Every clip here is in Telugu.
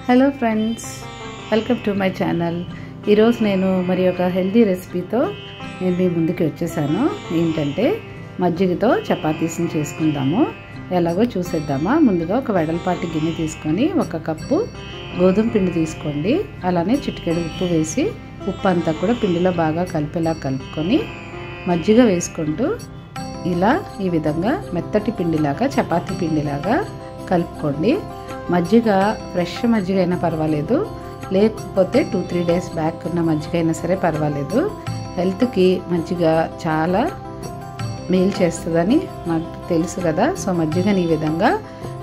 Hello friends, welcome to my channel. ఈరోజు నేను మరి ఒక హెల్దీ రెసిపీతో నేను మీ ముందుకు వచ్చేసాను. ఏంటంటే మజ్జిగతో చపాతీస్ని చేసుకుందాము. ఎలాగో చూసేద్దామా. ముందుగా ఒక వెడల్పాటి గిన్నె తీసుకొని 1 కప్పు గోధుమ పిండి తీసుకోండి. అలానే చిటికెడు ఉప్పు వేసి ఉప్పు అంతా కూడా పిండిలో బాగా కలిపేలా కలుపుకొని మజ్జిగ వేసుకుంటూ ఇలా ఈ విధంగా మెత్తటి పిండిలాగా చపాతీ పిండిలాగా కలుపుకోండి. మజ్జిగ ఫ్రెష్ మజ్జిగ అయినా పర్వాలేదు, లేకపోతే 2-3 డేస్ బ్యాక్ ఉన్న మజ్జిగ అయినా సరే పర్వాలేదు. హెల్త్కి మజ్జిగ చాలా మేలు చేస్తుందని నాకు తెలుసు కదా. సో మజ్జిగని ఈ విధంగా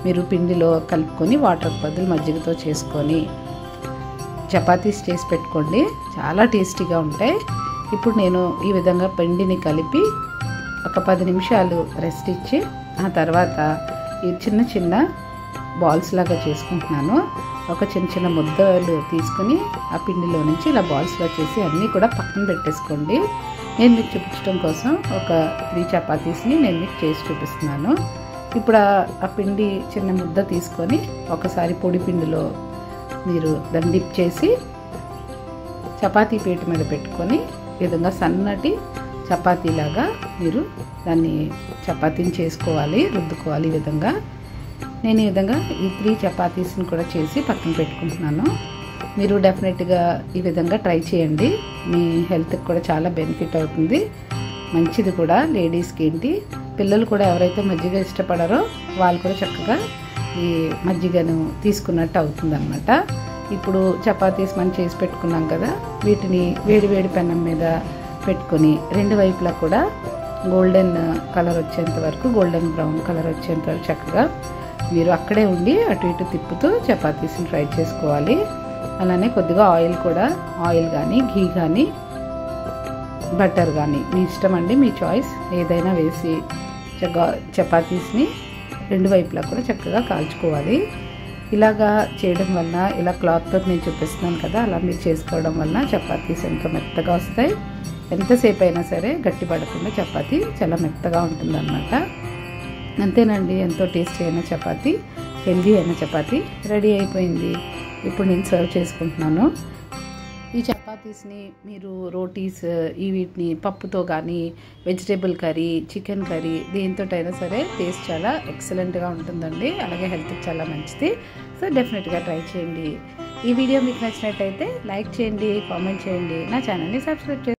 మీరు పిండిలో కలుపుకొని వాటర్ బదులు మజ్జిగతో చేసుకొని చపాతీస్ చేసి పెట్టుకోండి. చాలా టేస్టీగా ఉంటాయి. ఇప్పుడు నేను ఈ విధంగా పిండిని కలిపి ఒక 10 నిమిషాలు రెస్ట్ ఇచ్చి ఆ తర్వాత ఈ చిన్న చిన్న బాల్స్ లాగా చేసుకుంటున్నాను. ఒక చిన్న చిన్న ముద్దలు తీసుకుని ఆ పిండిలో నుంచి ఇలా బాల్స్లా చేసి అన్నీ కూడా పక్కన పెట్టేసుకోండి. నేను మీకు చూపించడం కోసం ఒక 3 చపాతీస్ని నేను మీకు చేసి చూపిస్తున్నాను. ఇప్పుడు ఆ పిండి చిన్న ముద్ద తీసుకొని ఒకసారి పొడి పిండిలో మీరు దాన్ని డిప్ చేసి చపాతీ పీట మీద పెట్టుకొని ఈ విధంగా సన్నటి చపాతీలాగా మీరు దాన్ని చపాతీని చేసుకోవాలి, రుద్దుకోవాలి. ఈ విధంగా నేను ఈ విధంగా ఈ 3 చపాతీస్ని కూడా చేసి పక్కన పెట్టుకుంటున్నాను. మీరు డెఫినెట్గా ఈ విధంగా ట్రై చేయండి. మీ హెల్త్కి కూడా చాలా బెనిఫిట్ అవుతుంది, మంచిది కూడా. లేడీస్కి ఏంటి, పిల్లలు కూడా ఎవరైతే మజ్జిగ ఇష్టపడారో వాళ్ళు కూడా చక్కగా ఈ మజ్జిగను తీసుకున్నట్టు అవుతుంది అన్నమాట. ఇప్పుడు చపాతీస్ మనం చేసి పెట్టుకున్నాం కదా, వీటిని వేడి వేడి పెనం మీద పెట్టుకొని 2 వైపులా కూడా గోల్డెన్ కలర్ వచ్చేంత వరకు, గోల్డెన్ బ్రౌన్ కలర్ వచ్చేంత వరకు చక్కగా మీరు అక్కడే ఉండి అటు ఇటు తిప్పుతూ చపాతీస్ని ఫ్రై చేసుకోవాలి. అలానే కొద్దిగా ఆయిల్ కూడా, ఆయిల్ కానీ ఘీ కానీ బటర్ కానీ మీ ఇష్టం అండి, మీ చాయిస్ ఏదైనా వేసి చపాతీస్ని 2 వైపులా కూడా చక్కగా కాల్చుకోవాలి. ఇలాగా చేయడం వలన, ఇలా క్లాత్తో నేను చూపిస్తున్నాను కదా, అలా మీరు చేసుకోవడం వలన చపాతీస్ ఎంతో మెత్తగా వస్తాయి. ఎంతసేపు అయినా సరే గట్టి పడకుండా చపాతీ చాలా మెత్తగా ఉంటుందన్నమాట. అంతేనండి, ఎంతో టేస్టీ అయిన చపాతీ, హెల్దీ అయిన చపాతీ రెడీ అయిపోయింది. ఇప్పుడు నేను సర్వ్ చేసుకుంటున్నాను. ఈ చపాతీస్ని మీరు రోటీస్ వీటిని పప్పుతో కానీ, వెజిటేబుల్ కర్రీ, చికెన్ కర్రీ దేనితోటైనా సరే టేస్ట్ చాలా ఎక్సలెంట్గా ఉంటుందండి. అలాగే హెల్త్కి చాలా మంచిది. సో డెఫినెట్గా ట్రై చేయండి. ఈ వీడియో మీకు నచ్చినట్టయితే లైక్ చేయండి, కామెంట్ చేయండి, నా ఛానల్ని సబ్స్క్రైబ్ చేయండి.